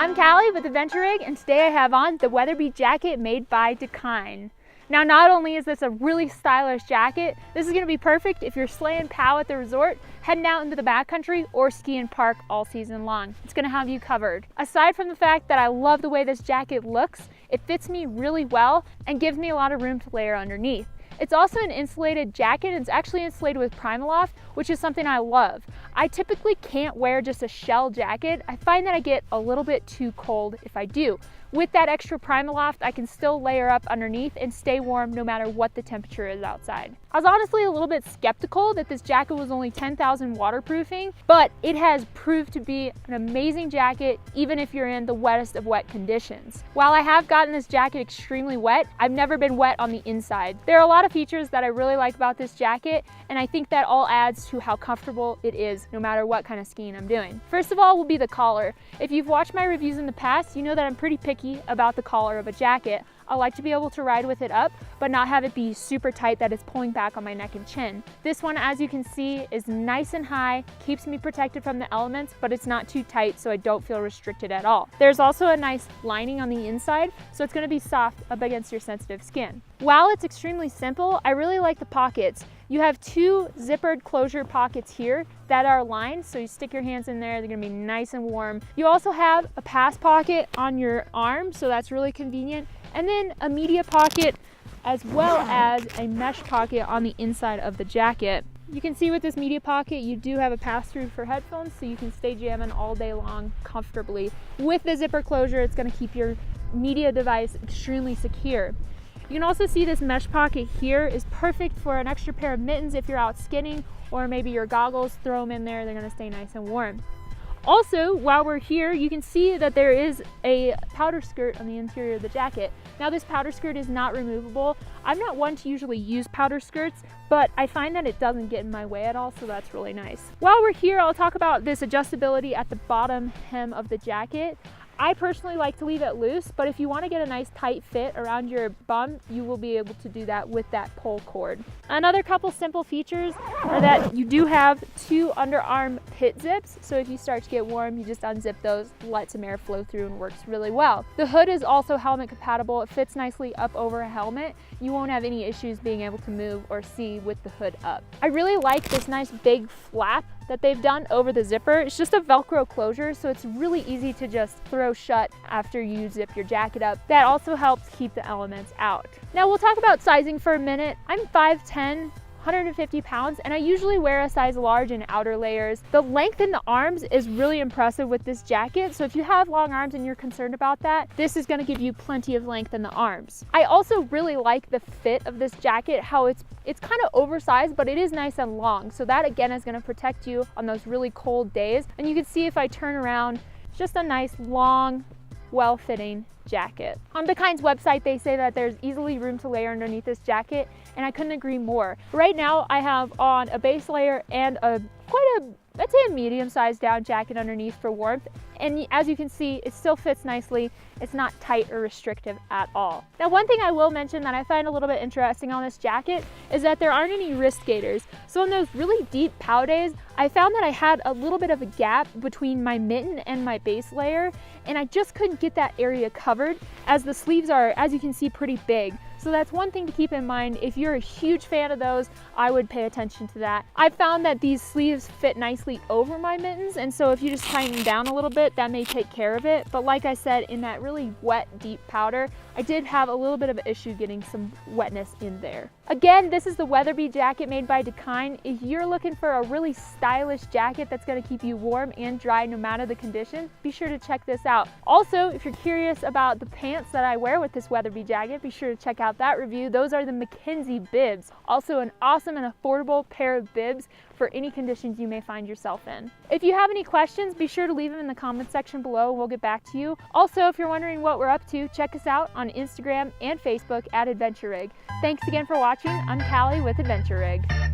I'm Callie with Adventure Rig, and today I have on the Weatherby Jacket made by Dakine. Now, not only is this a really stylish jacket, this is going to be perfect if you're slaying pow at the resort, heading out into the backcountry, or skiing park all season long. It's going to have you covered. Aside from the fact that I love the way this jacket looks, it fits me really well and gives me a lot of room to layer underneath. It's also an insulated jacket, and it's actually insulated with PrimaLoft, which is something I love. I typically can't wear just a shell jacket. I find that I get a little bit too cold if I do. With that extra PrimaLoft, I can still layer up underneath and stay warm no matter what the temperature is outside. I was honestly a little bit skeptical that this jacket was only 10,000 waterproofing, but it has proved to be an amazing jacket even if you're in the wettest of wet conditions. While I have gotten this jacket extremely wet, I've never been wet on the inside. There are a lot of features that I really like about this jacket, and I think that all adds to how comfortable it is no matter what kind of skiing I'm doing. First of all will be the collar. If you've watched my reviews in the past, you know that I'm pretty picky about the collar of a jacket. I like to be able to ride with it up, but not have it be super tight that it's pulling back on my neck and chin. This one, as you can see, is nice and high, keeps me protected from the elements, but it's not too tight, so I don't feel restricted at all. There's also a nice lining on the inside, so it's gonna be soft up against your sensitive skin. While it's extremely simple, I really like the pockets. You have two zippered closure pockets here that are lined, so you stick your hands in there, they're gonna be nice and warm. You also have a pass pocket on your arm, so that's really convenient. And then a media pocket as well as a mesh pocket on the inside of the jacket. You can see with this media pocket, you do have a pass-through for headphones, so you can stay jamming all day long comfortably. With the zipper closure, it's gonna keep your media device extremely secure. You can also see this mesh pocket here is perfect for an extra pair of mittens if you're out skinning, or maybe your goggles, throw them in there, they're gonna stay nice and warm. Also, while we're here, you can see that there is a powder skirt on the interior of the jacket. Now, this powder skirt is not removable. I'm not one to usually use powder skirts, but I find that it doesn't get in my way at all, so that's really nice. While we're here, I'll talk about this adjustability at the bottom hem of the jacket. I personally like to leave it loose, but if you want to get a nice tight fit around your bum, you will be able to do that with that pull cord. Another couple simple features are that you do have two underarm pit zips, so if you start to get warm, you just unzip those, let some air flow through, and works really well. The hood is also helmet compatible. It fits nicely up over a helmet. You won't have any issues being able to move or see with the hood up. I really like this nice big flap that they've done over the zipper. It's just a Velcro closure, so it's really easy to just throw shut after you zip your jacket up. That also helps keep the elements out. Now we'll talk about sizing for a minute. I'm 5'10", 150 pounds, and I usually wear a size large in outer layers. The length in the arms is really impressive with this jacket, so if you have long arms and you're concerned about that, this is gonna give you plenty of length in the arms. I also really like the fit of this jacket, how it's kind of oversized, but it is nice and long, so that again is gonna protect you on those really cold days. And you can see if I turn around, it's just a nice long, well-fitting jacket. On Dakine's website, they say that there's easily room to layer underneath this jacket, and I couldn't agree more. Right now, I have on a base layer and I'd say a medium-sized down jacket underneath for warmth. And as you can see, it still fits nicely. It's not tight or restrictive at all. Now, one thing I will mention that I find a little bit interesting on this jacket is that there aren't any wrist gaiters. So in those really deep pow days, I found that I had a little bit of a gap between my mitten and my base layer, and I just couldn't get that area covered as the sleeves are, as you can see, pretty big. So that's one thing to keep in mind. If you're a huge fan of those, I would pay attention to that. I found that these sleeves fit nicely over my mittens, and so if you just tighten down a little bit, that may take care of it. But like I said, in that really wet, deep powder, I did have a little bit of an issue getting some wetness in there. Again, this is the Weatherby jacket made by Dakine. If you're looking for a really stylish jacket that's gonna keep you warm and dry no matter the conditions, be sure to check this out. Also, if you're curious about the pants that I wear with this Weatherby jacket, be sure to check out that review. Those are the McKenzie bibs. Also an awesome and affordable pair of bibs for any conditions you may find yourself in. If you have any questions, be sure to leave them in the comment section below and we'll get back to you. Also, if you're wondering what we're up to, check us out on Instagram and Facebook at Adventure Rig. Thanks again for watching. I'm Callie with Adventure Rig.